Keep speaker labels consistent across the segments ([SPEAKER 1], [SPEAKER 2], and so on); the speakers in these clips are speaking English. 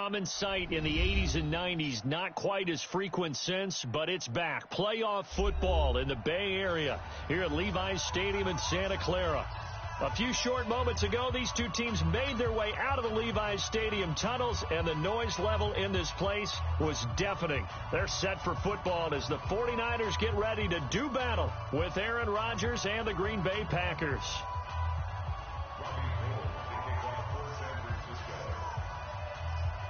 [SPEAKER 1] common sight in the 80s and 90s. Not quite as frequent since, but it's back. Playoff football in the Bay Area here at Levi's Stadium in Santa Clara. A few short moments ago, these two teams made their way out of the Levi's Stadium tunnels, and the noise level in this place was deafening. They're set for football as the 49ers get ready to do battle with Aaron Rodgers and the Green Bay Packers.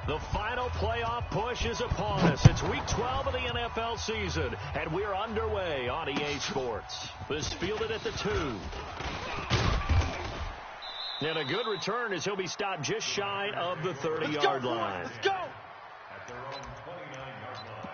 [SPEAKER 1] The final playoff push is upon us. It's week 12 of the NFL season, and we're underway on EA Sports. This fielded at the 2. And a good return as he'll be stopped just shy of the 30-yard line.
[SPEAKER 2] Let's go!
[SPEAKER 3] At their own 29-yard line.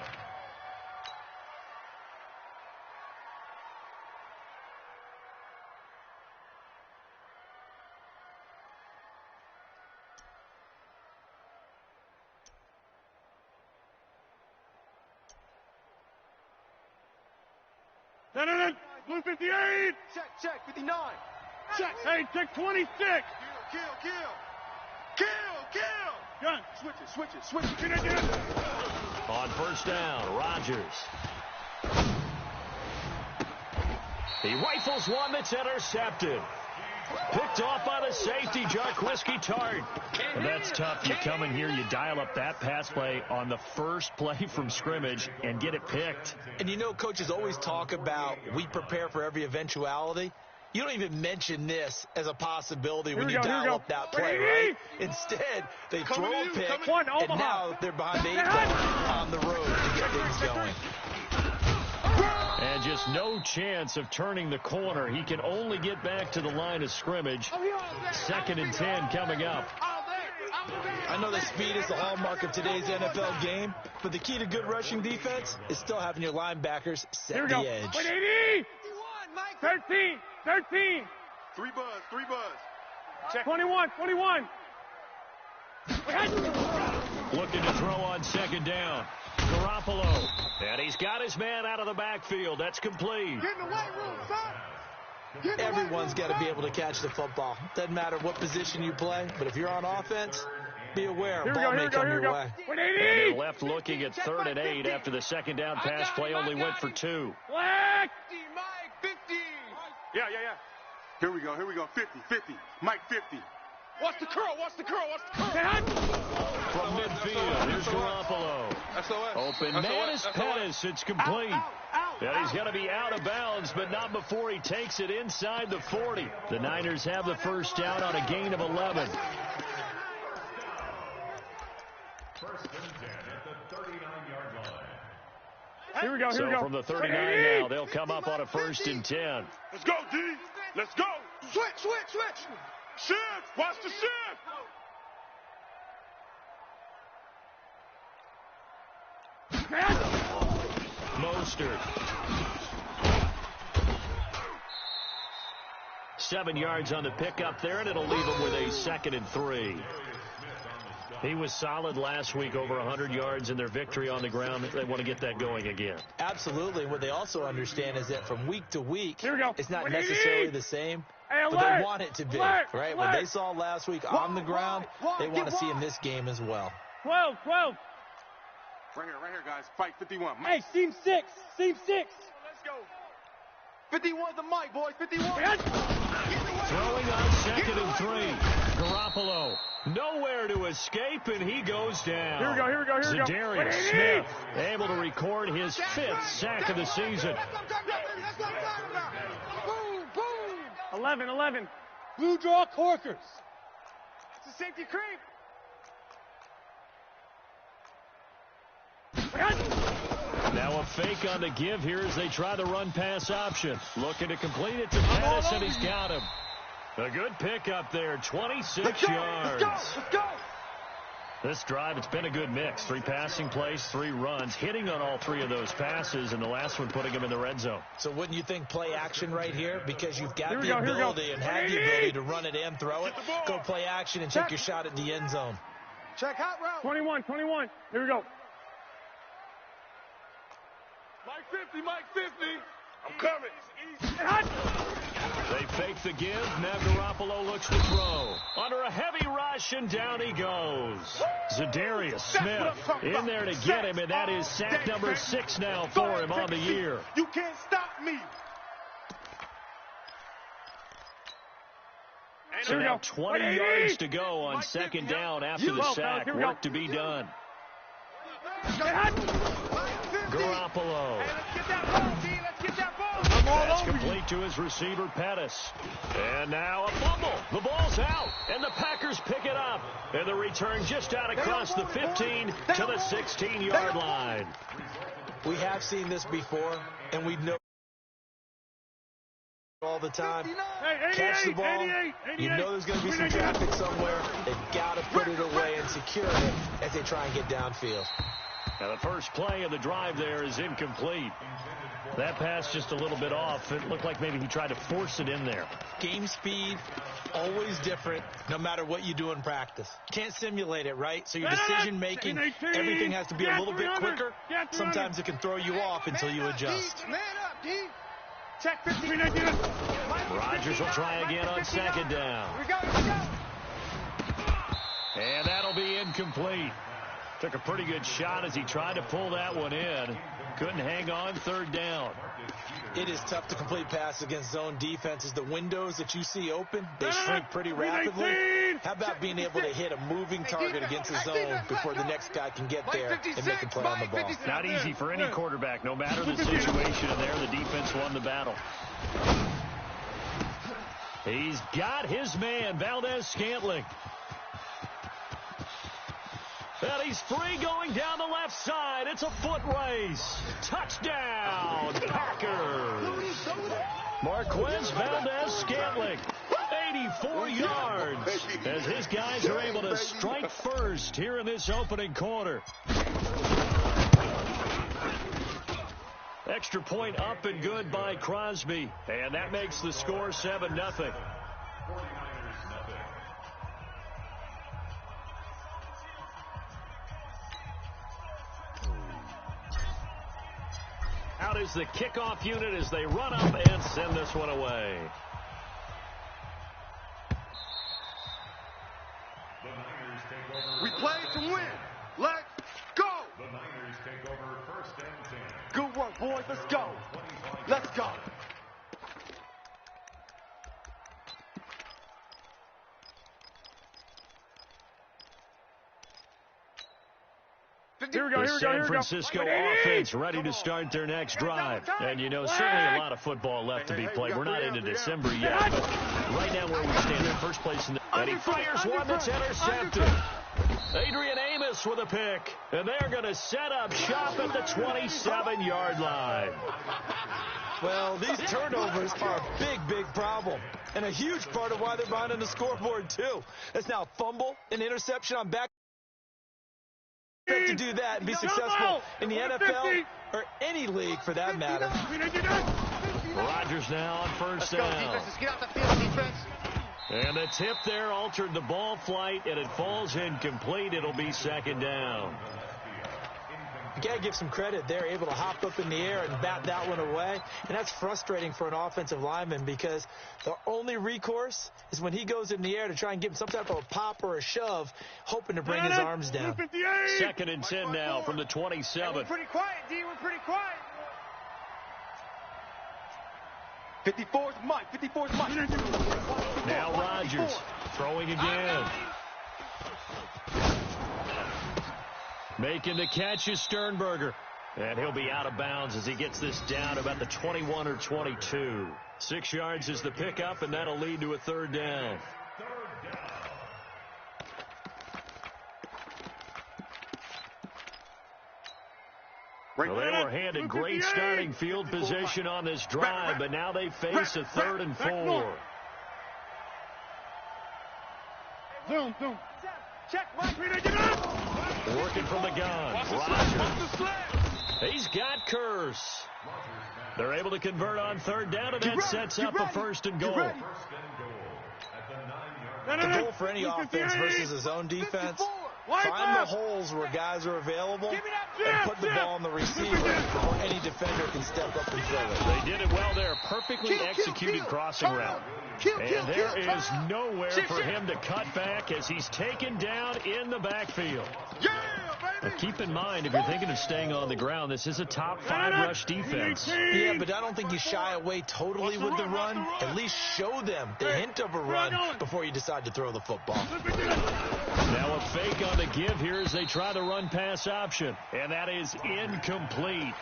[SPEAKER 2] Blue 58!
[SPEAKER 4] Check, 59.
[SPEAKER 2] Check. Hey, check 26.
[SPEAKER 4] Kill.
[SPEAKER 2] Gun.
[SPEAKER 4] Switch it.
[SPEAKER 2] Get it, get it.
[SPEAKER 1] On first down, Rodgers. He rifles one that's intercepted. Picked off by the safety, Jarquiski Tart. And that's tough. You come in here, you dial up that pass play on the first play from scrimmage and get it picked.
[SPEAKER 5] And you know, coaches always talk about we prepare for every eventuality. You don't even mention this as a possibility when you dial up that play, right? Instead, they throw a pick, and now they're behind the 8 ball on the road to get things going.
[SPEAKER 1] And just no chance of turning the corner. He can only get back to the line of scrimmage. 2nd and 10 coming up.
[SPEAKER 5] I know that speed is the hallmark of today's NFL game, but the key to good rushing defense is still having your linebackers set the edge.
[SPEAKER 2] 13.
[SPEAKER 4] 3 buzz.
[SPEAKER 2] Check. 21.
[SPEAKER 1] Looking to throw on 2nd down. Garoppolo. And he's got his man out of the backfield. That's complete.
[SPEAKER 4] Get in the weight room, son.
[SPEAKER 5] Everyone's got to be able to catch the football. Doesn't matter what position you play, but if you're on offense, be aware ball may come your way.
[SPEAKER 1] And they're left looking at 3rd and 8 after the 2nd down pass play only went for 2.
[SPEAKER 2] Black.
[SPEAKER 4] 50.
[SPEAKER 2] Yeah.
[SPEAKER 4] Here we go. 50. Mike 50.
[SPEAKER 2] Watch the curl.
[SPEAKER 1] From midfield, here's Garoppolo. Open man is Pettis. It's complete. And he's going to be out of bounds, but not before he takes it inside the 40. The Niners have the first down on a gain of 11.
[SPEAKER 3] First and 10 at the 39-yard line.
[SPEAKER 2] Here we go.
[SPEAKER 1] So from the 39 now, they'll come up on a 1st and 10.
[SPEAKER 2] Let's go, D. Let's go.
[SPEAKER 4] Switch.
[SPEAKER 2] Shift. Watch the shift.
[SPEAKER 1] Mostert. 7 yards on the pickup there, and it'll leave him with a 2nd and 3. He was solid last week, over 100 yards in their victory on the ground. They want to get that going again.
[SPEAKER 5] Absolutely. What they also understand is that from week to week, it's not
[SPEAKER 2] 180.
[SPEAKER 5] necessarily the same, but they want it to be, right? What they saw last week on the ground, they want to see in this game as well.
[SPEAKER 2] 12.
[SPEAKER 4] Right here, guys. Fight 51.
[SPEAKER 2] Hey, team 6.
[SPEAKER 4] Let's go. 51's the mic, boys. 51.
[SPEAKER 1] Throwing on 2nd and 3. Garoppolo, nowhere to escape, and he goes down.
[SPEAKER 2] Here we go.
[SPEAKER 1] Zadarius Smith able to record his 5th sack of the season.
[SPEAKER 4] Boom.
[SPEAKER 2] 11. Blue draw corkers.
[SPEAKER 4] It's a safety creep.
[SPEAKER 1] Now a fake on the give here as they try the run-pass option. Looking to complete it to Pettis, and he's got him. A good pickup there, 26 yards.
[SPEAKER 4] Let's go.
[SPEAKER 1] This drive, it's been a good mix. 3 passing plays, 3 runs, hitting on all 3 of those passes, and the last one putting him in the red zone.
[SPEAKER 5] So wouldn't you think play action right here? Because you've got the ability and have the ability to run it in, throw it, go play action, and take your shot at the end zone.
[SPEAKER 4] Check hot route.
[SPEAKER 2] 21. Here we go.
[SPEAKER 4] Mike 50. I'm coming.
[SPEAKER 1] They fake the give. Now Garoppolo looks to throw. Under a heavy rush, and down he goes. Zadarius Smith in there to get him, and that is sack number 6 now for him on the year.
[SPEAKER 4] You can't stop me.
[SPEAKER 1] So now 20 yards to go on second down after the sack. Work to be done. Garoppolo. That's complete to his receiver, Pettis. And now a fumble. The ball's out, and the Packers pick it up. And the return just out across the 15 to the 16-yard line.
[SPEAKER 5] We have seen this before, and we know all the time. Catch the ball. You know there's going to be some traffic somewhere. They've got to put it away and secure it as they try and get downfield.
[SPEAKER 1] Now the first play of the drive there is incomplete. That pass just a little bit off. It looked like maybe he tried to force it in there.
[SPEAKER 5] Game speed, always different, no matter what you do in practice. Can't simulate it, right? So your decision-making, everything has to be a little bit quicker. Sometimes it can throw you off until you adjust.
[SPEAKER 4] Man up, D. Check 15.
[SPEAKER 1] Rodgers will try again on second down.
[SPEAKER 4] Here we go.
[SPEAKER 1] And that'll be incomplete. Took a pretty good shot as he tried to pull that one in. Couldn't hang on third down.
[SPEAKER 5] It is tough to complete pass against zone defenses. The windows that you see open, they shrink pretty rapidly. How about being able to hit a moving target against the zone before the next guy can get there and make a play on the ball?
[SPEAKER 1] Not easy for any quarterback. No matter the situation in there, the defense won the battle. He's got his man, Valdez-Scantling. And he's free going down the left side. It's a foot race. Touchdown, Packers. Marquez Valdez-Scantling, 84 yards, as his guys are able to strike first here in this opening quarter. Extra point up and good by Crosby, and that makes the score 7-0. Out is the kickoff unit as they run up and send this one away.
[SPEAKER 4] We play to win. Let's go.
[SPEAKER 3] The Niners take over first and 10.
[SPEAKER 4] Good work, boys. Let's go. Let's go.
[SPEAKER 2] Here we go,
[SPEAKER 1] the San Francisco offense ready to start their next drive. And, you know, certainly a lot of football left to be played. We're not into December yet, but right now where we stand in first place in the... And he fires one that's intercepted. Adrian Amos with a pick. And they're going to set up shop at the 27-yard line.
[SPEAKER 5] Well, these turnovers are a big, big problem. And a huge part of why they're behind on the scoreboard, too. That's now fumble, an interception on back. To do that and be successful in the NFL or any league for that matter.
[SPEAKER 1] Rodgers now on first down.
[SPEAKER 4] Let's get out the field, defense.
[SPEAKER 1] And the tip there altered the ball flight, and it falls incomplete. It'll be second down.
[SPEAKER 5] You got to give some credit. They're able to hop up in the air and bat that one away. And that's frustrating for an offensive lineman because the only recourse is when he goes in the air to try and give him some type of a pop or a shove, hoping to bring his arms down.
[SPEAKER 1] Second and 10 now from the 27.
[SPEAKER 4] We're pretty quiet, D. We're pretty quiet. 54's Mike. 54's Mike.
[SPEAKER 1] Now Rodgers throwing again. Making the catch is Sternberger. And he'll be out of bounds as he gets this down about the 21 or 22. 6 yards is the pickup, and that'll lead to a third down. Well, they were handed great starting field position on this drive, but now they face a 3rd and 4.
[SPEAKER 2] Zoom.
[SPEAKER 4] Check, Mike.
[SPEAKER 1] Working from the gun. Rodgers. He's got Curse. They're able to convert on third down, and that sets up a 1st and goal.
[SPEAKER 5] The goal for any offense versus his own defense, Find the holes where guys are available and put the ball on the receiver before any defender can step up and throw it.
[SPEAKER 1] They did it well there. Perfectly executed crossing route. And there is nowhere for him to cut back as he's taken down in the backfield. But keep in mind, if you're thinking of staying on the ground, this is a top 5 rush defense.
[SPEAKER 5] Yeah, but I don't think you shy away totally with the run. At least show them the hint of a run before you decide to throw the football.
[SPEAKER 1] Now a fake on the give here as they try the run-pass option. And that is incomplete.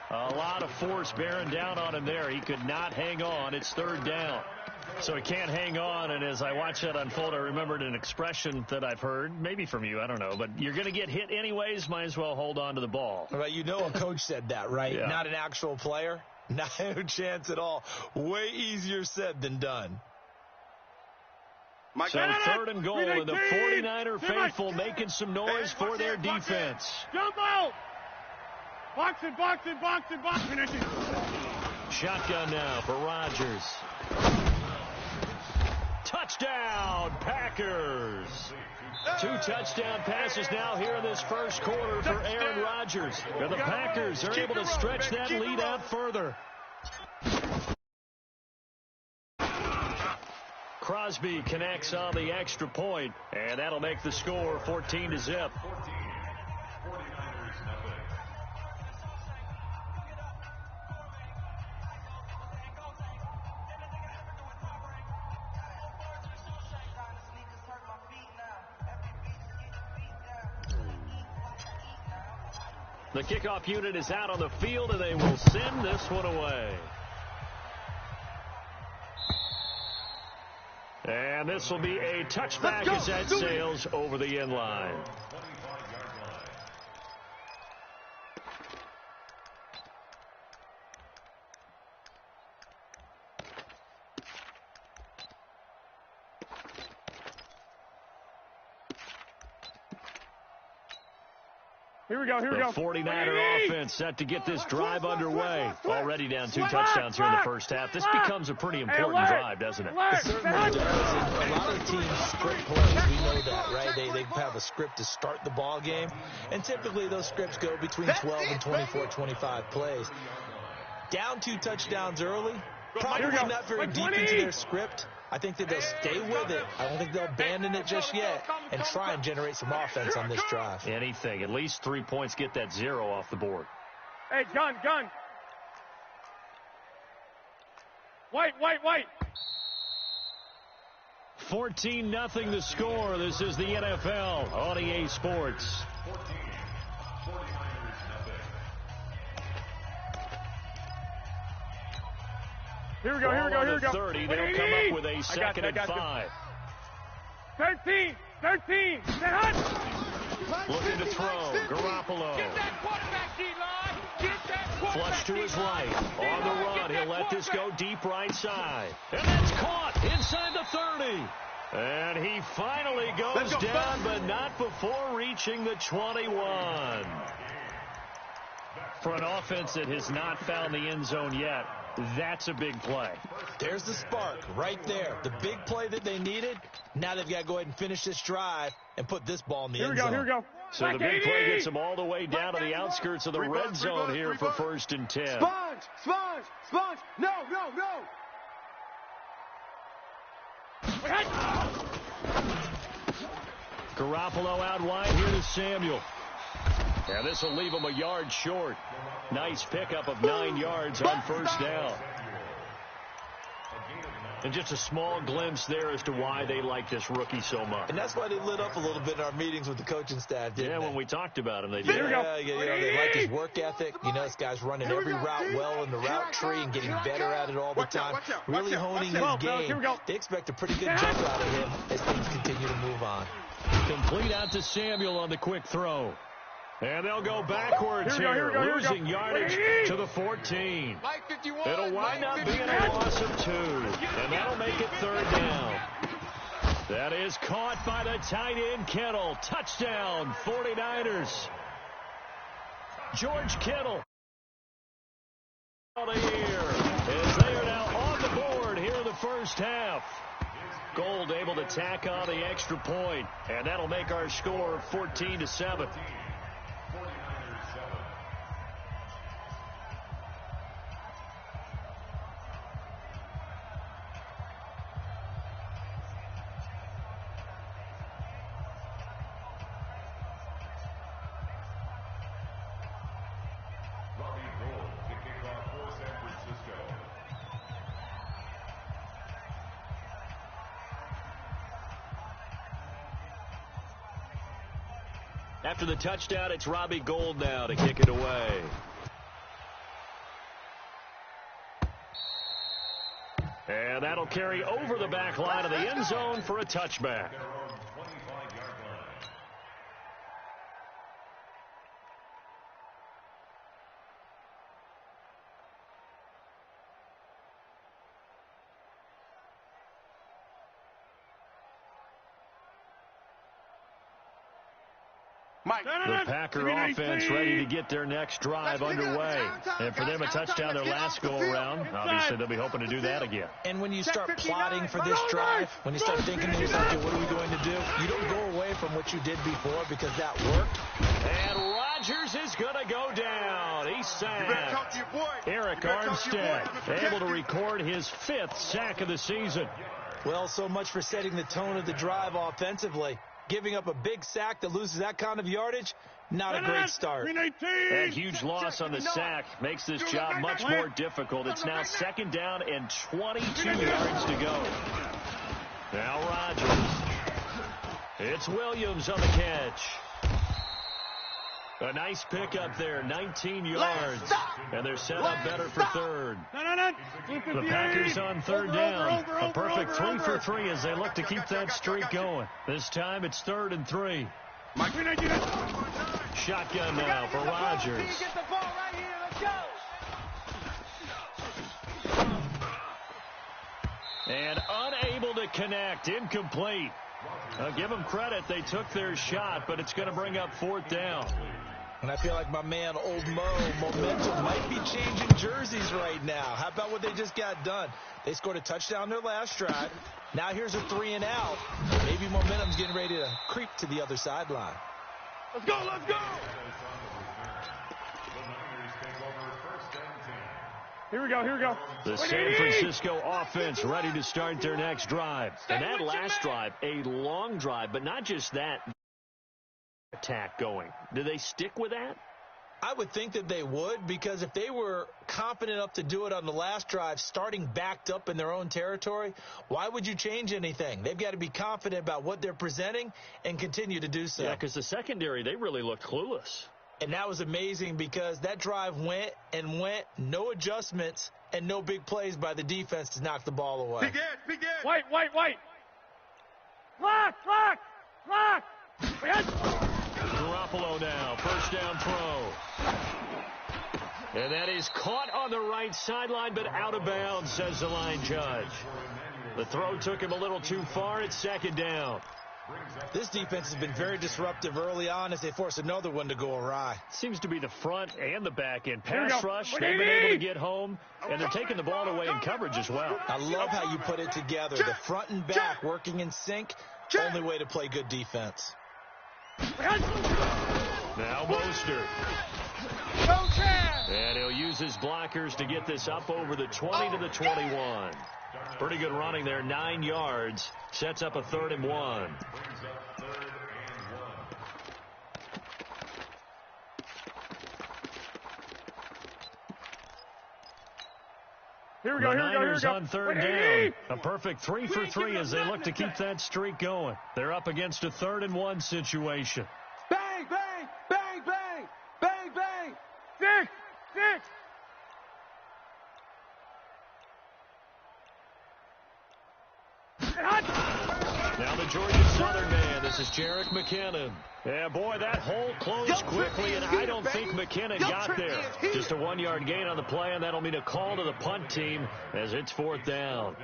[SPEAKER 1] A lot of force bearing down on him there. He could not hang on. It's 3rd down. So he can't hang on, and as I watch that unfold, I remembered an expression that I've heard, maybe from you, I don't know, but you're going to get hit anyways, might as well hold on to the ball.
[SPEAKER 5] Well, you know a coach said that, right?
[SPEAKER 1] Yeah.
[SPEAKER 5] Not an actual player. No chance at all. Way easier said than done.
[SPEAKER 1] So 3rd and goal, and the 49er faithful making some noise for their defense.
[SPEAKER 2] Jump out! Boxing, boxing, boxing, boxing.
[SPEAKER 1] Shotgun now for Rodgers. Touchdown, Packers. 2 touchdown passes now here in this first quarter for Aaron Rodgers. And the Packers are able to stretch that lead out further. Crosby connects on the extra point, and that'll make the score 14-0. The kickoff unit is out on the field, and they will send this one away. And this will be a touchback as that sails over the end line.
[SPEAKER 2] Here we go, here we go.
[SPEAKER 1] The 49er offense set to get this drive underway. Already down 2 touchdowns here in the first half. This becomes a pretty important drive, doesn't it?
[SPEAKER 5] It certainly does. A lot of teams script plays. We know that, right? They have a script to start the ball game. And typically those scripts go between 12 and 24, 25 plays. Down 2 touchdowns early. Probably not very deep into their script. I think that they'll stay with it. I don't think they'll abandon it just yet and try and generate some offense on this drive.
[SPEAKER 1] Anything. At least 3 points, get that 0 off the board.
[SPEAKER 2] Hey, gun. White.
[SPEAKER 1] 14-0 the score. This is the NFL on EA Sports.
[SPEAKER 2] Here we go.
[SPEAKER 1] 30. They'll come up with a 2nd and 5.
[SPEAKER 2] 13.
[SPEAKER 1] Looking to throw. Garoppolo.
[SPEAKER 2] Get that quarterback, D-line. Get that quarterback.
[SPEAKER 1] Flush to his right. On the run. He'll let this go deep right side. And that's caught inside the 30. And he finally goes down, but not before reaching the 21. For an offense that has not found the end zone yet, that's a big play.
[SPEAKER 5] There's the spark right there. The big play that they needed. Now they've got to go ahead and finish this drive and put this ball in the end zone.
[SPEAKER 2] Here we go.
[SPEAKER 1] So the big play gets them all the way down to the outskirts of the red zone here for 1st and 10.
[SPEAKER 4] Sponge. No.
[SPEAKER 1] Garoppolo out wide here to Samuel. And this will leave him a yard short. Nice pickup of 9 yards on 1st down. And just a small glimpse there as to why they like this rookie so much.
[SPEAKER 5] And that's why they lit up a little bit in our meetings with the coaching staff, didn't they?
[SPEAKER 1] When we talked about him, they did.
[SPEAKER 5] They like his work ethic. You know, this guy's running every route well in the route tree and getting better at it all the time. Really honing his game. They expect a pretty good jump out of him as things continue to move on.
[SPEAKER 1] Complete out to Samuel on the quick throw. And they'll go backwards here, losing yardage to the 14. It'll wind up being a loss of 2, and that'll make it 3rd down. That is caught by the tight end, Kittle. Touchdown, 49ers. George Kittle. Of the year, as they are now on the board here in the first half. Gold able to tack on the extra point, and that'll make our score 14-7. After the touchdown, it's Robbie Gould now to kick it away. And that'll carry over the back line of the end zone for a touchback. The Packer offense ready to get their next drive underway. And for them, a touchdown their last go-around. Obviously, they'll be hoping to do that again.
[SPEAKER 5] And when you start plotting for this drive, when you start thinking to yourself, okay, what are we going to do? You don't go away from what you did before because that worked.
[SPEAKER 1] And Rodgers is going to go down. He's sacked. Eric Armstead able to record his 5th sack of the season.
[SPEAKER 5] Well, so much for setting the tone of the drive offensively. Giving up a big sack that loses that kind of yardage, not a great start.
[SPEAKER 1] That huge loss on the sack makes this job much more difficult. It's now 2nd down and 22 yards to go. Now Rodgers. It's Williams on the catch. A nice pickup there, 19 yards. And they're set up better for 3rd. The Packers on 3rd down. A perfect 3 for 3 as they look to keep that streak going. This time it's 3rd and 3. Shotgun now for Rodgers. And unable to connect, incomplete. I'll give them credit. They took their shot, but it's going to bring up 4th down.
[SPEAKER 5] And I feel like my man, Old Mo, momentum might be changing jerseys right now. How about what they just got done? They scored a touchdown their last drive. Now here's a 3 and out. Maybe momentum's getting ready to creep to the other sideline.
[SPEAKER 4] Let's go, let's go!
[SPEAKER 2] Here we go, here we go.
[SPEAKER 1] The San Francisco offense ready to start their next drive. And that last drive, a long drive, but not just that. Attack going. Do they stick with that?
[SPEAKER 5] I would think that they would, because if they were confident enough to do it on the last drive, starting backed up in their own territory, why would you change anything? They've got to be confident about what they're presenting and continue to do so.
[SPEAKER 1] Yeah, because the secondary, they really looked clueless.
[SPEAKER 5] And that was amazing because that drive went and went, no adjustments, and no big plays by the defense to knock the ball away.
[SPEAKER 4] Big edge.
[SPEAKER 2] Wait. Lock.
[SPEAKER 1] Garoppolo now, 1st down throw. And that is caught on the right sideline, but out of bounds, says the line judge. The throw took him a little too far. It's 2nd down.
[SPEAKER 5] This defense has been very disruptive early on as they force another one to go awry.
[SPEAKER 1] Seems to be the front and the back end. Pass rush, they've been able to get home, and they're taking the ball away in coverage as well.
[SPEAKER 5] I love how you put it together. The front and back working in sync, only way to play good defense.
[SPEAKER 1] Now Mostert. And he'll use his blockers to get this up over the 20 to the 21. Pretty good running there, 9 yards. Sets up a 3rd and 1.
[SPEAKER 2] Here we go.
[SPEAKER 1] Niners on 3rd down. A perfect 3 for 3 as they look to keep that streak going. They're up against a 3rd and 1 situation.
[SPEAKER 4] Bang, bang, bang, bang, bang, bang.
[SPEAKER 2] 6.
[SPEAKER 1] Now the Georgia Southern man. This is Jerick McKinnon. Yeah, boy, that hole closed quickly, and I don't think McKinnon got there. Just a 1-yard gain on the play, and that'll mean a call to the punt team as it's 4th down.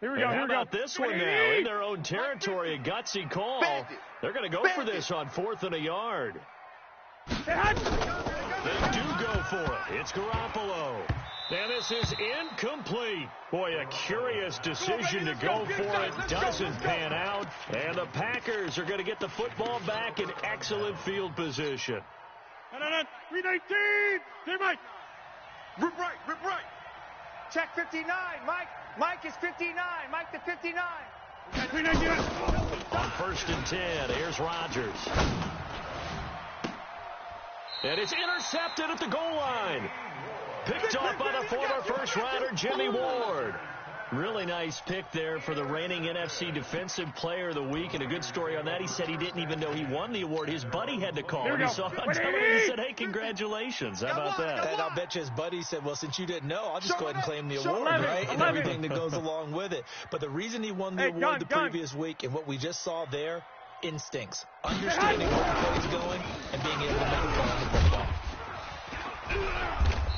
[SPEAKER 2] Here we go.
[SPEAKER 1] How about this one now? In their own territory, a gutsy call. They're going to go for this on 4th and a yard. They do go for it. It's Garoppolo. And this is incomplete. Boy, a curious decision to go for it. Doesn't pan out. And the Packers are going to get the football back in excellent field position.
[SPEAKER 2] 319. Hey, Mike.
[SPEAKER 4] Rip right.
[SPEAKER 6] Check 59. Mike is 59. Mike to 59.
[SPEAKER 2] 319.
[SPEAKER 1] On 1st and 10, here's Rodgers. And it's intercepted at the goal line. Picked off by the former first-rounder Jimmy Ward. Really nice pick there for the reigning NFC Defensive Player of the Week. And a good story on that, he said he didn't even know he won the award. His buddy had to call him. He saw it on television and said, hey, congratulations. How about that?
[SPEAKER 5] And I'll bet you his buddy said, well, since you didn't know, I'll just go ahead and claim the award, right? And everything that goes along with it. But the reason he won the award the previous week and what we just saw there, instincts. Understanding where the play's going and being able to make a play on the football.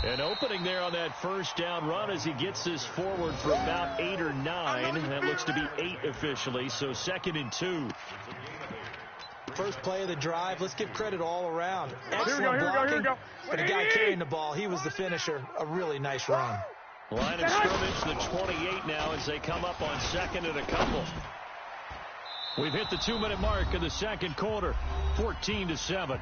[SPEAKER 1] An opening there on that first down run as he gets this forward for about 8 or 9. That looks to be 8 officially, so 2nd and 2.
[SPEAKER 5] First play of the drive. Let's give credit all around. Excellent blocking. For the guy carrying the ball, he was the finisher. A really nice run.
[SPEAKER 1] Line of scrimmage, the 28 now as they come up on 2nd and a couple. We've hit the 2-minute mark in the second quarter, 14-7.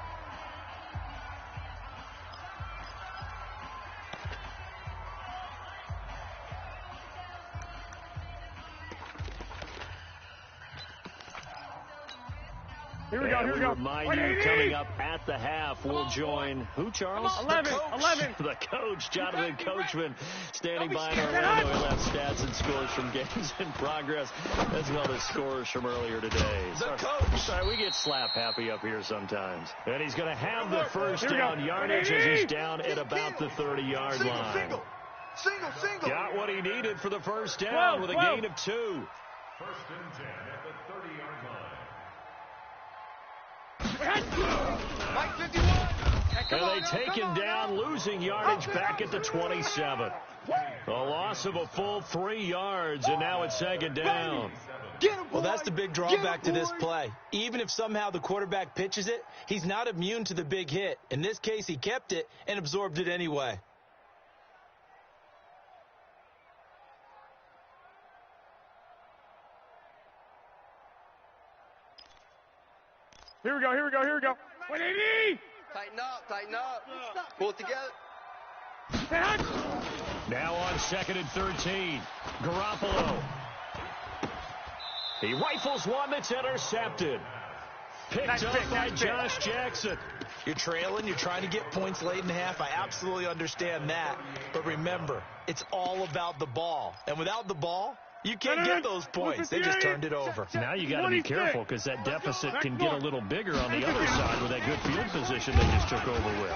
[SPEAKER 2] Here we go.
[SPEAKER 1] Remind you, coming up at the half, we'll join who, Charles?
[SPEAKER 2] 11.
[SPEAKER 1] The coach, Jonathan Coachman, standing by in Orlando. He'll have stats and scores from games in progress, as well as scores from earlier today.
[SPEAKER 5] The coach.
[SPEAKER 1] Sorry, we get slap happy up here sometimes. And he's going to have the first down yardage as he's down at about the 30-yard line.
[SPEAKER 4] Single.
[SPEAKER 1] Got what he needed for the first down with a gain of 2.
[SPEAKER 3] 1st and 10 at the 30-yard line.
[SPEAKER 4] Mike 51.
[SPEAKER 1] And they take him down, losing yardage back at the 27. A loss of a full 3 yards, and now it's 2nd down.
[SPEAKER 5] Well, that's the big drawback to this play. Even if somehow the quarterback pitches it, he's not immune to the big hit. In this case, he kept it and absorbed it anyway.
[SPEAKER 2] Here we go. 180.
[SPEAKER 4] Tighten up. Pull it together.
[SPEAKER 1] Now on 2nd and 13, Garoppolo. He rifles one that's intercepted. Picked up by Josh Jackson.
[SPEAKER 5] You're trailing. You're trying to get points late in the half. I absolutely understand that. But remember, it's all about the ball. And without the ball, you can't get those points. They just turned it over.
[SPEAKER 1] Now you got to be careful because that deficit can get a little bigger on the other side with that good field position they just took over with.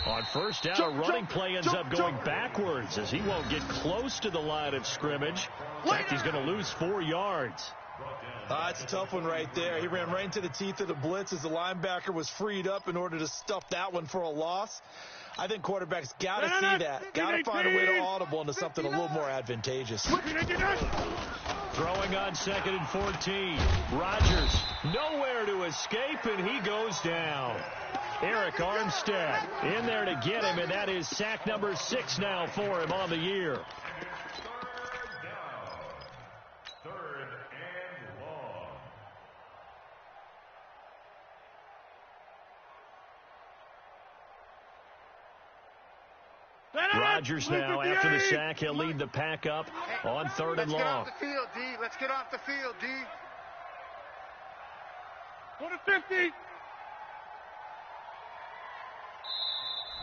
[SPEAKER 1] On first down, a running play ends up going backwards as he won't get close to the line of scrimmage. In fact, he's going to lose 4 yards.
[SPEAKER 5] That's a tough one right there. He ran right into the teeth of the blitz as the linebacker was freed up in order to stuff that one for a loss. I think quarterbacks got to see that. Got to find a way to audible into something a little more advantageous.
[SPEAKER 1] Throwing on 2nd and 14. Rodgers nowhere to escape, and he goes down. Eric Armstead in there to get him, and that is sack number 6 now for him on the year. Rodgers now, after the sack, he'll lead the pack up on 3rd and long.
[SPEAKER 4] Let's get off the field, D.
[SPEAKER 2] Go to 50.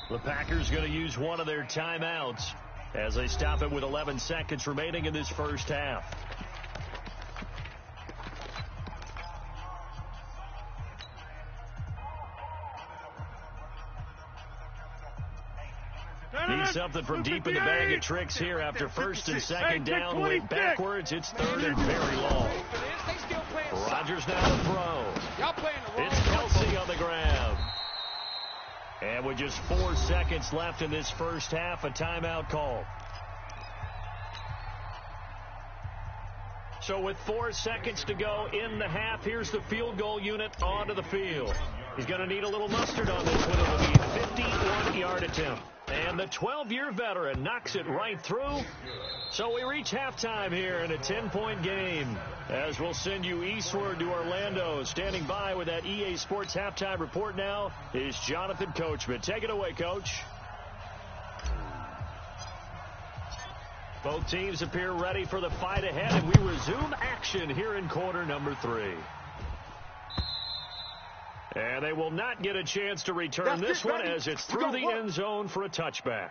[SPEAKER 1] The Packers going to use one of their timeouts as they stop it with 11 seconds remaining in this first half. Need something from deep in the bag of tricks here after 1st and 2nd down. Went backwards. It's 3rd and very long. Rodgers now to throw. It's Kelsey on the grab. And with just 4 seconds left in this first half, a timeout call. So with 4 seconds to go in the half, here's the field goal unit onto the field. He's going to need a little mustard on this one. It'll be a 51-yard attempt. And the 12-year veteran knocks it right through. So we reach halftime here in a 10-point game. As we'll send you eastward to Orlando. Standing by with that EA Sports halftime report now is Jonathan Coachman. Take it away, Coach. Both teams appear ready for the fight ahead, and we resume action here in quarter number 3. And they will not get a chance to return this one as it's through the end zone for a touchback.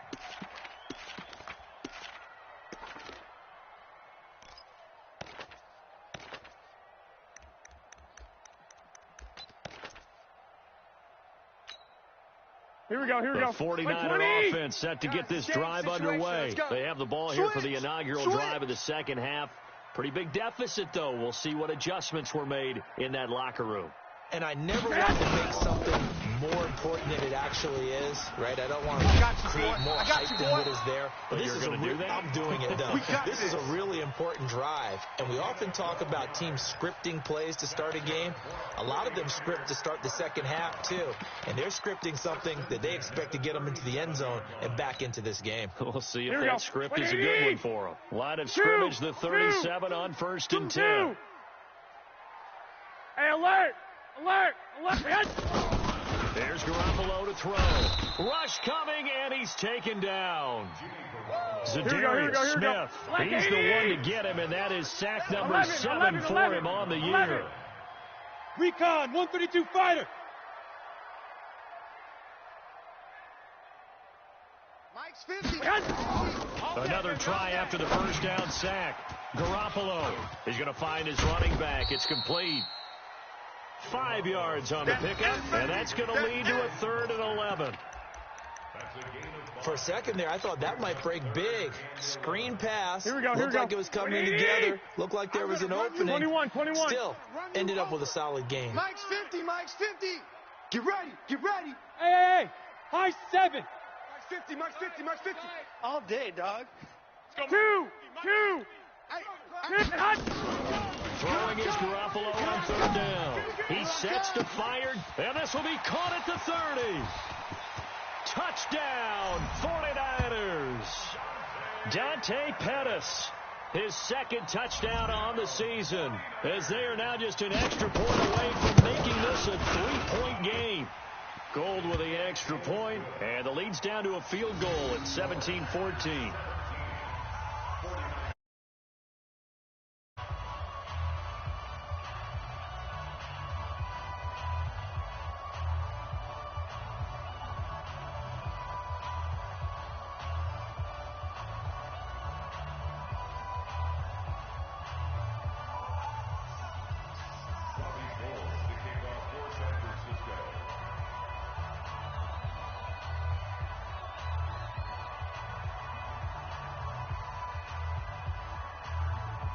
[SPEAKER 2] Here we go, here we go.
[SPEAKER 1] The 49er offense set to get this drive underway. They have the ball here for the inaugural drive of the second half. Pretty big deficit, though. We'll see what adjustments were made in that locker room.
[SPEAKER 5] And I never want to make something more important than it actually is, right? I don't want to create more hype than what is there. But this is I'm doing it, though. This is a really important drive. And we often talk about teams scripting plays to start a game. A lot of them script to start the second half, too. And they're scripting something that they expect to get them into the end zone and back into this game.
[SPEAKER 1] We'll see if that script is a good one for them. Line of scrimmage, the 37 on 1st and 10.
[SPEAKER 2] Hey, alert! Alert! Alert!
[SPEAKER 1] There's Garoppolo to throw. Rush coming, and he's taken down. Zadarius Smith. He's the one to get him, and that is sack number 7 for him on the year.
[SPEAKER 2] Recon, 132 fighter.
[SPEAKER 4] Mike's 50.
[SPEAKER 1] Another try after the first down sack. Garoppolo is going to find his running back. It's complete. 5 yards on the pickup, and that's going to lead to a 3rd and 11.
[SPEAKER 5] For a second there, I thought that might break big. Screen pass.
[SPEAKER 2] Here we go,
[SPEAKER 5] Looked like it was coming together. Looked like there was an opening.
[SPEAKER 2] 21.
[SPEAKER 5] Still, ended up with a solid game.
[SPEAKER 4] Mike's 50. Mike's 50. Get ready. Get ready.
[SPEAKER 2] Hey. High 7.
[SPEAKER 4] Mike's 50. Mike's 50. Mike's 50. All day, dog.
[SPEAKER 2] Two.
[SPEAKER 1] Throwing is Garoppolo on 3rd down. He sets to fire, and this will be caught at the 30. Touchdown, 49ers. Dante Pettis, his 2nd touchdown on the season, as they are now just an extra point away from making this a 3-point game. Gold with the extra point, and the lead's down to a field goal at 17-14.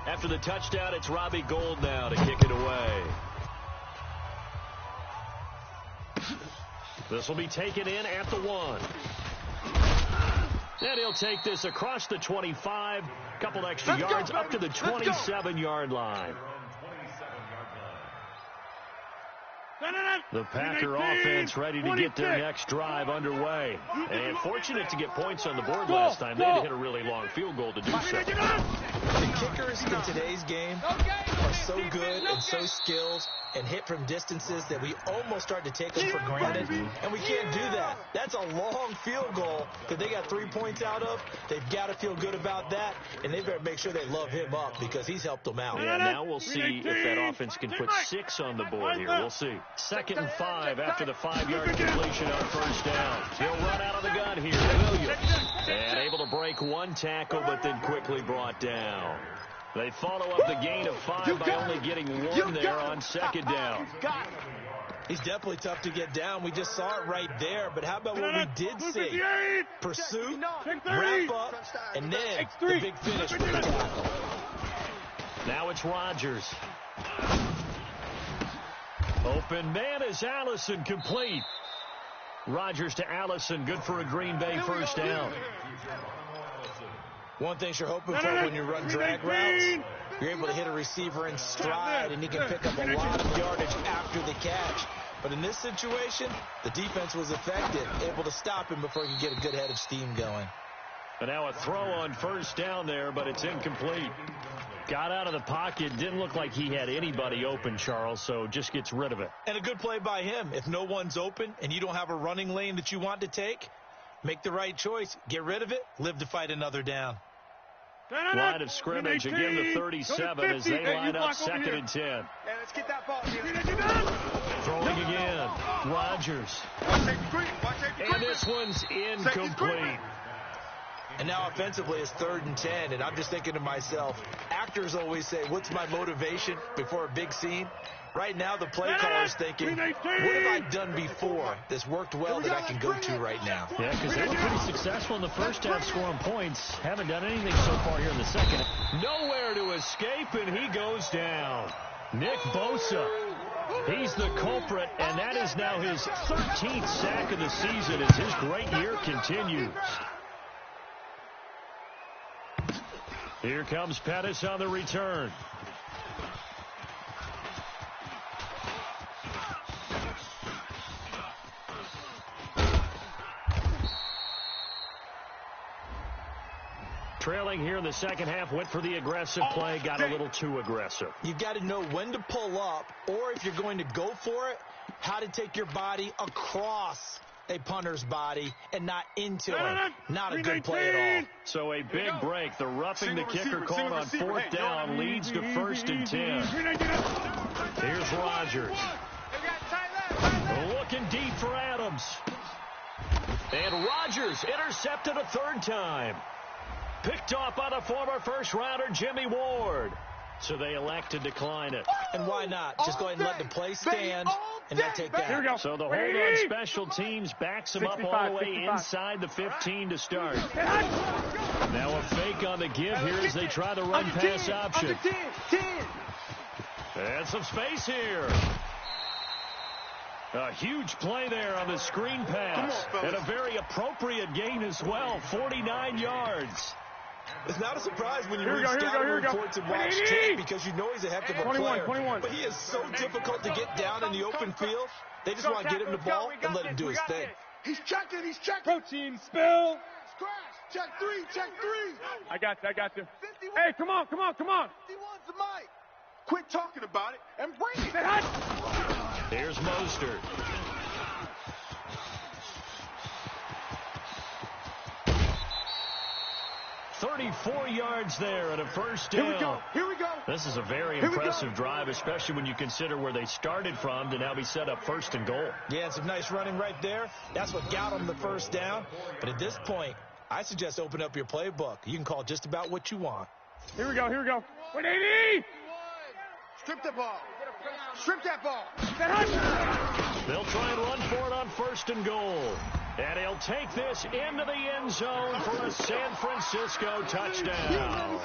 [SPEAKER 1] After the touchdown, it's Robbie Gould now to kick it away. This will be taken in at the 1. And he'll take this across the 25. Couple extra yards up to the 27-yard line. The Packer offense ready to get their next drive underway. And fortunate to get points on the board last time. They had to hit a really long field goal to do so.
[SPEAKER 5] The kickers in today's game are so good and so skilled and hit from distances that we almost start to take them for granted. And we can't do that. That's a long field goal that they got 3 points out of. They've got to feel good about that. And they better make sure they love him up because he's helped them out.
[SPEAKER 1] Yeah, now we'll see if that offense can put 6 on the board here. We'll see. 2nd and 5 after the 5-yard completion on 1st down. He'll run out of the gun here. Williams. And able to break 1 tackle, but then quickly brought down. They follow up the gain of 5 by only getting 1 there on 2nd down.
[SPEAKER 5] He's definitely tough to get down. We just saw it right there. But how about what we did see? Pursuit, wrap up, and then the big finish with the tackle.
[SPEAKER 1] Now it's Rodgers. Open man is Allison, complete. Rodgers to Allison, good for a Green Bay 1st down.
[SPEAKER 5] One thing you're hoping for when you run drag routes You're able to hit a receiver in stride, and he can pick up a lot of yardage after the catch. But in this situation, the defense was effective, able to stop him before he could get a good head of steam going.
[SPEAKER 1] And now a throw on first down there, but it's incomplete. Got out of the pocket. Didn't look like he had anybody open, Charles, so just gets rid of it.
[SPEAKER 5] And a good play by him. If no one's open and you don't have a running lane that you want to take, make the right choice. Get rid of it. Live to fight another down.
[SPEAKER 1] Line of scrimmage, again the 37 as they line up 2nd and 10.
[SPEAKER 6] Yeah, let's get that ball.
[SPEAKER 1] Throwing again. Rodgers. And this one's incomplete.
[SPEAKER 5] And now offensively it's 3rd and 10, and I'm just thinking to myself, actors always say, what's my motivation before a big scene? Right now the play caller is thinking, what have I done before that's worked well that I can go to right now?
[SPEAKER 1] Yeah, because they were pretty successful in the first half scoring points. Haven't done anything so far here in the second. Nowhere to escape, and he goes down. Nick Bosa. He's the culprit, and that is now his 13th sack of the season as his great year continues. Here comes Pettis on the return. Trailing here in the second half, went for the aggressive play, got a little too aggressive.
[SPEAKER 5] You've got to know when to pull up, or if you're going to go for it, how to take your body across a punter's body and not into him. Not a good play at all.
[SPEAKER 1] So a big break. The roughing the kicker called on 4th down leads to 1st and 10. Here's Rodgers. Looking deep for Adams. And Rodgers intercepted a 3rd time. Picked off by the former first-rounder Jimmy Ward. So they elect to decline it.
[SPEAKER 5] And why not? Just go ahead and let the play stand and not take that.
[SPEAKER 2] Here we go.
[SPEAKER 1] So the hold on special teams backs him up all the way inside the 15 to start. Now a fake on the give here as they try the run pass option. And some space here. A huge play there on the screen pass. And a very appropriate gain as well. 49 yards.
[SPEAKER 5] It's not a surprise when you read scouting reports and watch tape because you know he's a heck of a player.
[SPEAKER 2] 21.
[SPEAKER 5] But he is so difficult to get down in the open field. They just want to get him the ball and let him do his thing.
[SPEAKER 4] He's checking.
[SPEAKER 2] Protein spill.
[SPEAKER 4] Scratch. Check three.
[SPEAKER 2] I got you. Hey, come on.
[SPEAKER 4] 51's the mic. Quit talking about it and bring it.
[SPEAKER 1] Here's Mostert. $34 yards there and a 1st down.
[SPEAKER 4] Here we go.
[SPEAKER 1] This is a very impressive drive, especially when you consider where they started from to now be set up 1st and goal.
[SPEAKER 5] Yeah, some nice running right there. That's what got them the 1st down. But at this point, I suggest open up your playbook. You can call just about what you want.
[SPEAKER 2] Here we go. 180.
[SPEAKER 4] Strip that ball.
[SPEAKER 1] They'll try and run for it on 1st and goal. And he'll take this into the end zone for a San Francisco touchdown.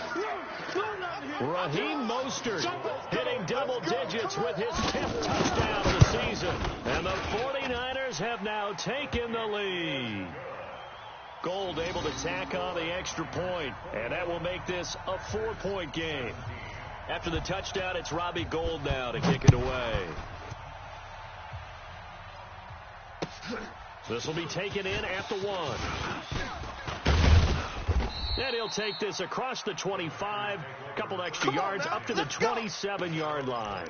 [SPEAKER 1] Raheem Mostert hitting double digits with his 10th touchdown of the season. And the 49ers have now taken the lead. Gold able to tack on the extra point, and that will make this a 4-point game. After the touchdown, it's Robbie Gould now to kick it away. This will be taken in at the 1. And he'll take this across the 25, a couple extra yards up to the 27-yard line.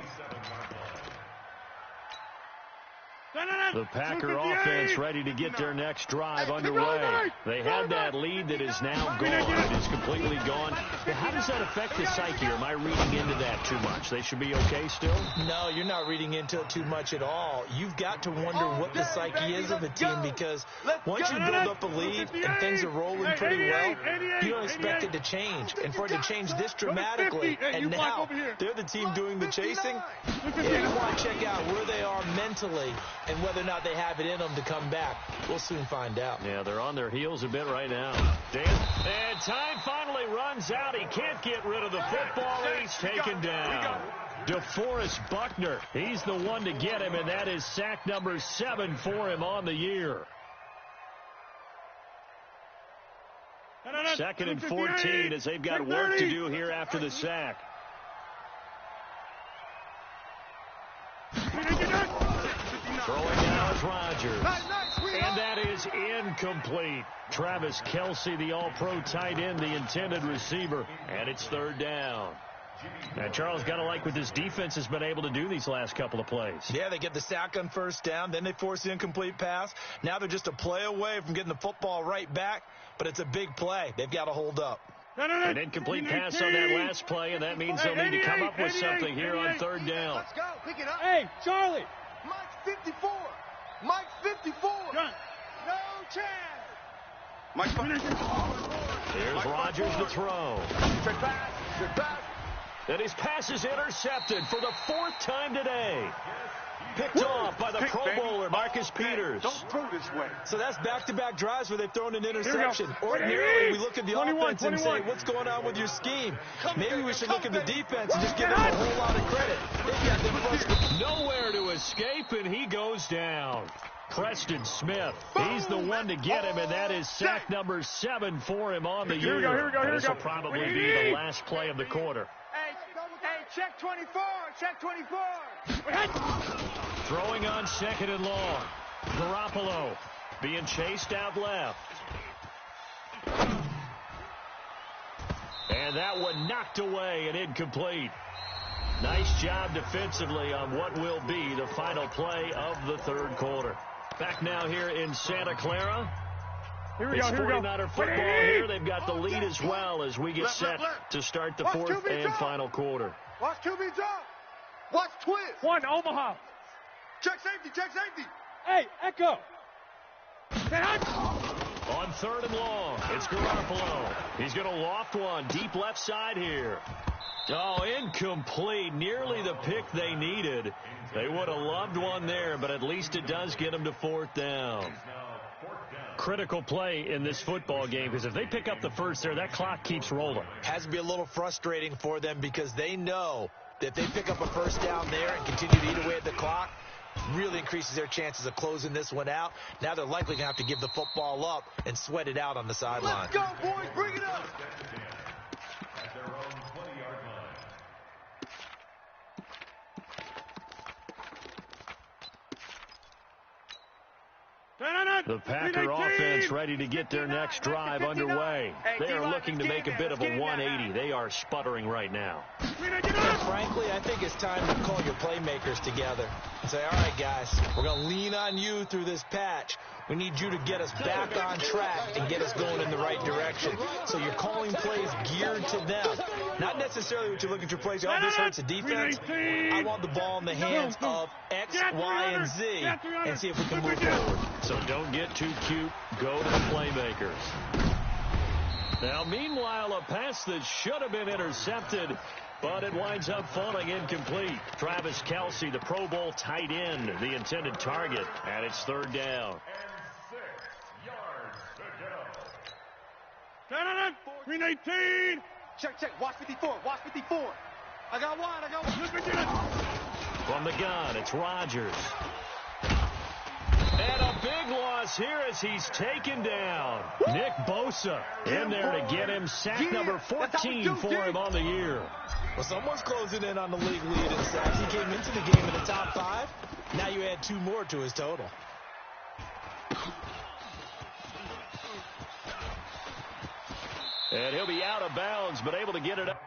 [SPEAKER 1] The Packer offense ready to get their next drive underway. They had that lead that is now gone. It is completely gone. How does that affect the psyche? Am I reading into that too much? They should be okay still?
[SPEAKER 5] No, you're not reading into it too much at all. You've got to wonder what the psyche is of a team because once you build up a lead and things are rolling pretty well, you don't expect it to change. And for it to change this dramatically, and now they're the team doing the chasing, you want to check out where they are mentally and whether or not they have it in them to come back. We'll soon find out.
[SPEAKER 1] Yeah, they're on their heels a bit right now. Dan, and time finally runs out. He can't get rid of the football. He's taken down. DeForest Buckner, he's the one to get him, and that is sack number 7 for him on the year. 2nd and 14 as they've got work to do here after the sack. Throwing now is Rodgers. And that is incomplete. Travis Kelce, the all-pro tight end, the intended receiver. And it's third down. Now, Charles, got to like what this defense has been able to do these last couple of plays.
[SPEAKER 5] Yeah, they get the sack on first down. Then they force the incomplete pass. Now they're just a play away from getting the football right back. But it's a big play. They've got to hold up.
[SPEAKER 1] An incomplete pass on that last play, and that means they'll need to come up with something here on third down.
[SPEAKER 4] Let's go. Pick it up.
[SPEAKER 2] Hey, Charlie.
[SPEAKER 4] Mike's 54. Mike's 54.
[SPEAKER 6] No chance.
[SPEAKER 4] Mike's 54.
[SPEAKER 1] Here's Rodgers to throw.
[SPEAKER 4] Trick pass. Trick pass.
[SPEAKER 1] And his pass is intercepted for the fourth time today. Picked off by the Pro Bowler, Marcus Peters.
[SPEAKER 4] Don't throw this way.
[SPEAKER 5] So that's back-to-back drives where they've thrown an interception. Ordinarily, we look at the offense and say, what's going on with your scheme? Maybe we should look at the defense and just give them a whole lot of credit. They've got them frustrated.
[SPEAKER 1] Nowhere to escape, and he goes down. Preston Smith, he's the one to get him, and that is sack number 7 for him on the year. This will probably be the last play of the quarter.
[SPEAKER 6] Hey, check 24. Check 24.
[SPEAKER 1] Throwing on second and long. Garoppolo being chased out left. And that one knocked away and incomplete. Nice job defensively on what will be the final play of the third quarter. Back now here in Santa Clara. It's 49er football here. They've got the lead as well as we get set to start the fourth and final quarter.
[SPEAKER 4] Watch QB drop. Watch twist.
[SPEAKER 2] One, Omaha.
[SPEAKER 4] Check safety. Check safety.
[SPEAKER 2] Hey, Echo.
[SPEAKER 1] On third and long, it's Garoppolo. He's going to loft one deep left side here. Oh, incomplete. Nearly the pick they needed. They would have loved one there, but at least it does get them to fourth down. Critical play in this football game, because if they pick up the first there, that clock keeps rolling.
[SPEAKER 5] Has to be a little frustrating for them because they know that if they pick up a first down there and continue to eat away at the clock, really increases their chances of closing this one out. Now they're likely going to have to give the football up and sweat it out on the sideline.
[SPEAKER 4] Let's go, boys. Bring it up.
[SPEAKER 3] At their own 20-yard line.
[SPEAKER 1] The Packer offense ready to get their next drive underway. They are looking to make a bit of a 180. They are sputtering right now.
[SPEAKER 5] And frankly, I think it's time to call your playmakers together and say, all right, guys, we're going to lean on you through this patch. We need you to get us back on track and get us going in the right direction. So you're calling plays geared to them. Not necessarily what you're looking for plays. Oh, this hurts the defense. I want the ball in the hands of X, Y, and Z and see if we can move forward.
[SPEAKER 1] So don't get too cute. Go to the playmakers. Now, meanwhile, a pass that should have been intercepted, but it winds up falling incomplete. Travis Kelce, the Pro Bowl tight end, the intended target, and it's third down.
[SPEAKER 3] And 6 yards to go.
[SPEAKER 2] 319.
[SPEAKER 4] Check. Watch 54. Watch 54. I got one.
[SPEAKER 1] From the gun, it's Rodgers. And a big loss here as he's taken down. Nick Bosa in there to get him. Sack number 14 for him on the year.
[SPEAKER 5] Well, someone's closing in on the league lead in sacks. He came into the game in the top 5. Now you add 2 more to his total.
[SPEAKER 1] And he'll be out of bounds, but able to get it up.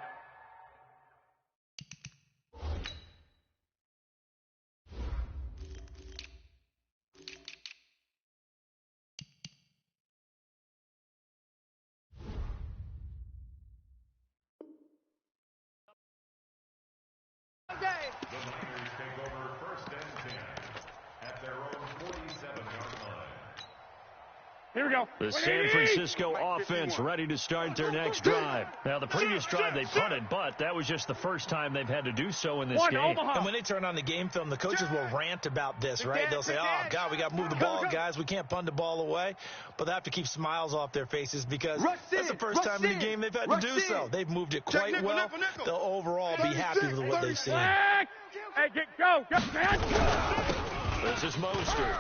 [SPEAKER 3] The Niners take over first and 10 at their own 47-yard line.
[SPEAKER 2] Here we go.
[SPEAKER 1] The San Francisco offense ready to start their next drive. Now, the previous drive they punted, but that was just the first time they've had to do so in this game.
[SPEAKER 5] And when they turn on the game film, the coaches will rant about this, right? They'll say, oh, God, we got to move the ball, guys. We can't punt the ball away. But they have to keep smiles off their faces because that's the first time in the game they've had to do so. They've moved it quite well. They'll overall be happy with what they've seen.
[SPEAKER 2] Hey, go.
[SPEAKER 1] This is Mostert.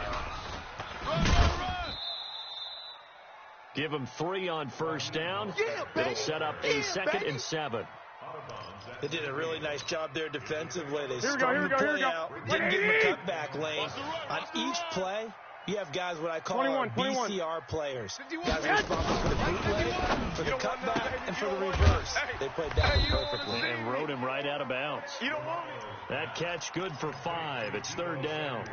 [SPEAKER 1] Give him 3 on first down. It'll set up a 2nd and 7.
[SPEAKER 3] Out of bounds
[SPEAKER 5] They did a really nice job there defensively. They
[SPEAKER 2] Here we
[SPEAKER 5] strung
[SPEAKER 2] go,
[SPEAKER 5] the
[SPEAKER 2] here we
[SPEAKER 5] play
[SPEAKER 2] go.
[SPEAKER 5] out, didn't give him a cutback lane. On each play, you have guys what I call
[SPEAKER 2] 21.
[SPEAKER 5] BCR players. Guys are responsible for the bootleg, for the cutback, and for the reverse. They played that one perfectly.
[SPEAKER 1] And rode him right out of bounds.
[SPEAKER 4] You don't want it.
[SPEAKER 1] That catch good for 5. It's 3rd down.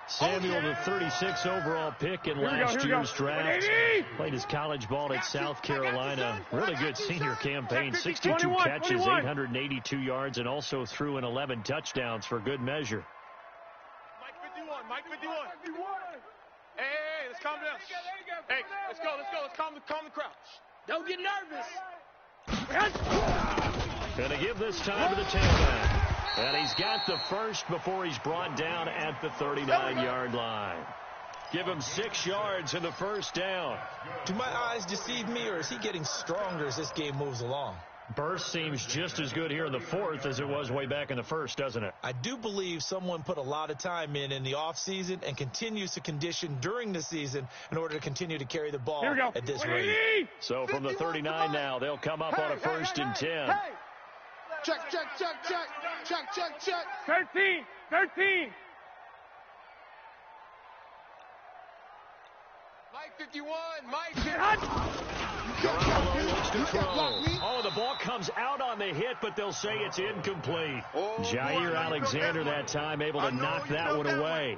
[SPEAKER 1] Samuel, the 36 overall pick in last year's draft. Played his college ball at South Carolina. Really good senior campaign. 62 catches, 882 yards, and also threw in 11 touchdowns for good measure.
[SPEAKER 4] Mike 51. Hey, let's calm down. Hey, let's go. Let's calm the crowd. Don't get nervous.
[SPEAKER 1] Gonna give this time to the tailback. And he's got the first before he's brought down at the 39-yard line. Give him 6 yards in the first down.
[SPEAKER 5] Do my eyes deceive me, or is he getting stronger as this game moves along?
[SPEAKER 1] Burst seems just as good here in the 4th as it was way back in the 1st, doesn't it?
[SPEAKER 5] I do believe someone put a lot of time in the offseason and continues to condition during the season in order to continue to carry the ball at this rate.
[SPEAKER 1] So from the 39 now, they'll come up on a 1st and 10.
[SPEAKER 4] Check.
[SPEAKER 2] 13.
[SPEAKER 4] Mike 51. Mike.
[SPEAKER 1] Garoppolo looks to throw. Oh, the ball comes out on the hit, but they'll say it's incomplete. Jair Alexander that time able to knock that one away.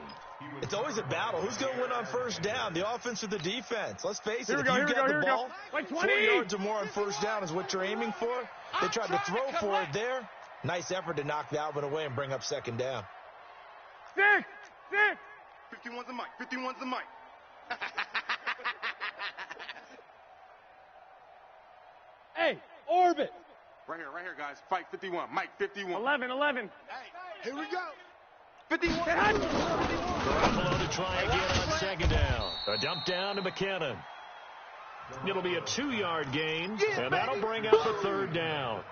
[SPEAKER 5] It's always a battle. Who's going to win on first down, the offense or the defense? Let's face it, if
[SPEAKER 2] Here
[SPEAKER 5] you
[SPEAKER 2] we
[SPEAKER 5] get
[SPEAKER 2] go,
[SPEAKER 5] the ball,
[SPEAKER 2] like
[SPEAKER 5] 4
[SPEAKER 2] 20.
[SPEAKER 5] yards or more on first down is what you're aiming for. They tried to throw for it there. Nice effort to knock that one away and bring up 2nd down.
[SPEAKER 2] 6.
[SPEAKER 4] 51's the mic. 51's the mic.
[SPEAKER 2] Hey, orbit.
[SPEAKER 4] Right here, guys. Fight 51. Mike 51.
[SPEAKER 2] 11.
[SPEAKER 4] Hey, here we go. 51.
[SPEAKER 1] Garoppolo to try again on 2nd down. A dump down to McKinnon. It'll be a 2-yard gain, and that'll bring up a 3rd down.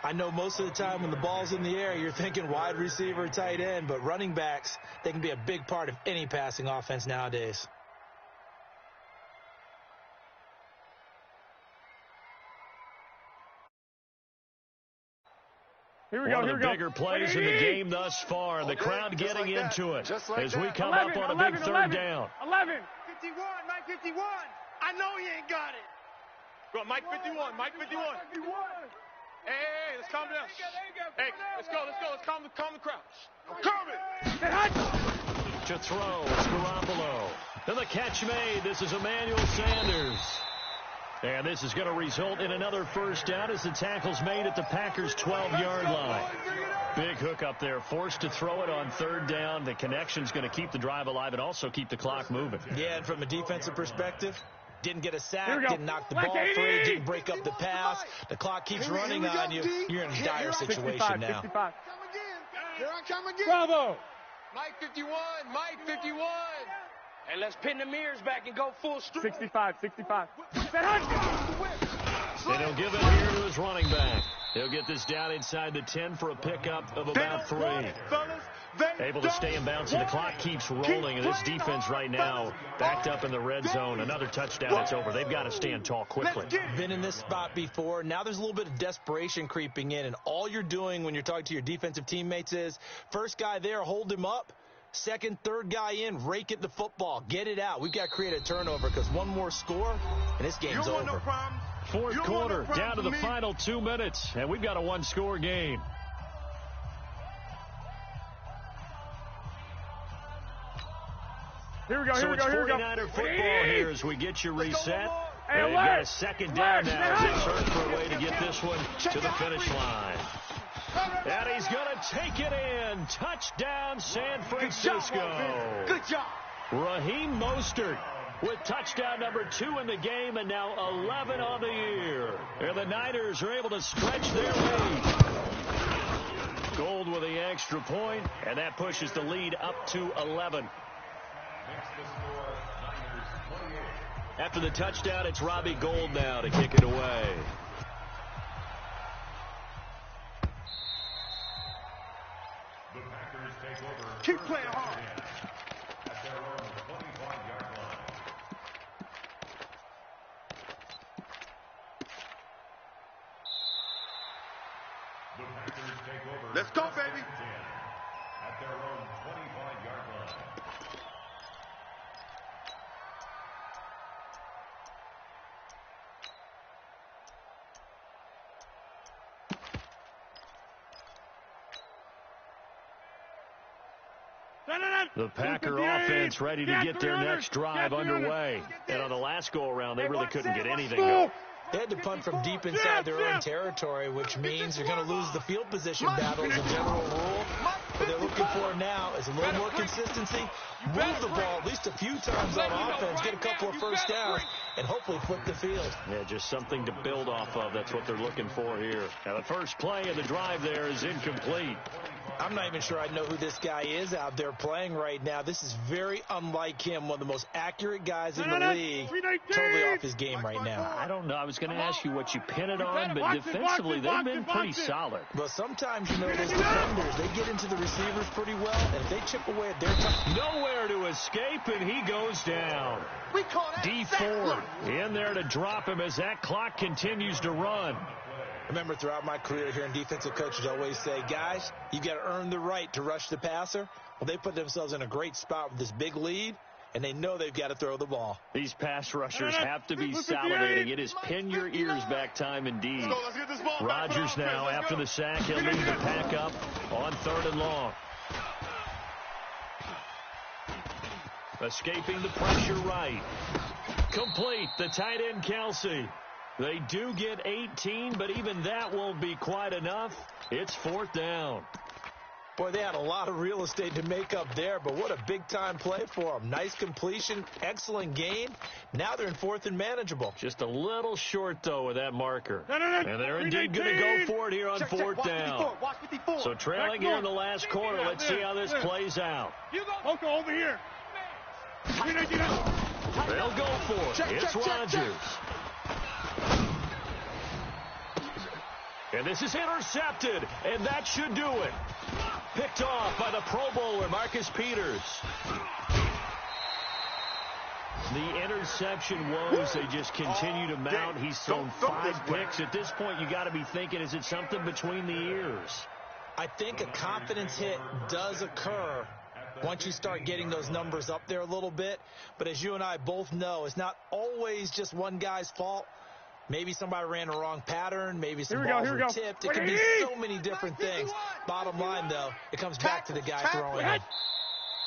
[SPEAKER 5] I know most of the time when the ball's in the air, you're thinking wide receiver, tight end, but running backs, they can be a big part of any passing offense nowadays.
[SPEAKER 2] Here we go.
[SPEAKER 1] One of the bigger plays in the game thus far. The crowd getting into it as we come up on a big 3rd down.
[SPEAKER 2] 11.
[SPEAKER 6] 51, Mike 51. I know he ain't got it.
[SPEAKER 4] Go on, Mike 51. Hey, let's calm down. Hey, let's go. Let's calm the crowd.
[SPEAKER 1] To throw, it's Garoppolo. And the catch made. This is Emmanuel Sanders. And this is going to result in another first down as the tackle's made at the Packers' 12-yard line. Big hook up there, forced to throw it on 3rd down. The connection's going to keep the drive alive and also keep the clock moving.
[SPEAKER 5] Yeah, and from a defensive perspective, didn't get a sack, didn't knock the ball free, didn't break up the pass. The clock keeps running on you. You're in a dire situation now.
[SPEAKER 2] 65.
[SPEAKER 4] Here I come again.
[SPEAKER 2] Bravo.
[SPEAKER 4] Mike 51.
[SPEAKER 6] And let's pin the mirrors back and go full street.
[SPEAKER 2] 65.
[SPEAKER 1] And he'll give it here to his running back. He'll get this down inside the 10 for a pickup of about 3. Able to stay in bounds, and the clock keeps rolling. And this defense right now backed up in the red zone. Another touchdown, it's over. They've got to stand tall quickly.
[SPEAKER 5] Been in this spot before. Now there's a little bit of desperation creeping in, and all you're doing when you're talking to your defensive teammates is, first guy there, hold him up. Second, third guy in, rake at the football. Get it out. We've got to create a turnover because one more score, and this game's over.
[SPEAKER 1] Fourth quarter, down to the final 2 minutes, and we've got a 1-score game.
[SPEAKER 2] Here we go.
[SPEAKER 1] So it's 49er football here as we get you reset. And they've got a 2nd down now as they search for a way to get this one to the finish line. And he's going to take it in. Touchdown, San Francisco.
[SPEAKER 6] Good job.
[SPEAKER 1] Raheem Mostert with touchdown number 2 in the game, and now 11 on the year. And the Niners are able to stretch their lead. Gold with the extra point, and that pushes the lead up to 11. After the touchdown, it's Robbie Gould now to kick it away.
[SPEAKER 3] The Packers take over.
[SPEAKER 4] Keep playing hard.
[SPEAKER 3] At their own 25-yard line. Let's go, baby. At their own 25-yard line.
[SPEAKER 1] The Packer offense ready to get their next drive underway. And on the last go-around, they really couldn't get anything going.
[SPEAKER 5] They had to punt from deep inside their own territory, which means you're going to lose the field position battle as a general rule. What they're looking for now is a little more consistency, move the ball at least a few times on offense, get a couple of first downs, and hopefully flip the field.
[SPEAKER 1] Yeah, just something to build off of. That's what they're looking for here. Now, the first play of the drive there is incomplete.
[SPEAKER 5] I'm not even sure I know who this guy is out there playing right now. This is very unlike him, one of the most accurate guys in the league. Totally off his game right now.
[SPEAKER 1] I don't know. I was going to ask you what you pin it on, but defensively, they've been pretty solid.
[SPEAKER 5] Well, sometimes, you know, those defenders, they get into the receivers pretty well, and if they chip away at their time.
[SPEAKER 1] Nowhere to escape, and he goes down. D Ford in there to drop him as that clock continues to run.
[SPEAKER 5] Remember, throughout my career here in defensive coaches always say, guys, you got to earn the right to rush the passer. Well, they put themselves in a great spot with this big lead, and they know they've got to throw the ball.
[SPEAKER 1] These pass rushers have to be salivating. It is pin your ears back time indeed. Rodgers now, after the sack, he'll lead the pack up on 3rd and long. Escaping the pressure right. Complete, the tight end Kelsey. They do get 18, but even that won't be quite enough. It's 4th down.
[SPEAKER 5] Boy, they had a lot of real estate to make up there, but what a big-time play for them. Nice completion, excellent gain. Now they're in 4th and manageable.
[SPEAKER 1] Just a little short, though, with that marker. And they're indeed going to go for it here on 4th down. So trailing here in the last quarter, let's see how this plays out.
[SPEAKER 2] Poco over here.
[SPEAKER 1] They'll go for it. It's Rodgers. And this is intercepted, and that should do it. Picked off by the Pro Bowler, Marcus Peters. The interception woes, they just continue to mount. He's thrown 5 picks. At this point, you got to be thinking, is it something between the ears?
[SPEAKER 5] I think a confidence hit does occur once you start getting those numbers up there a little bit. But as you and I both know, it's not always just one guy's fault. Maybe somebody ran a wrong pattern. Maybe some balls were tipped. It can be so many different things. Bottom line, though, it comes back to the guy throwing it.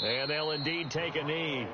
[SPEAKER 1] And they'll indeed take a knee.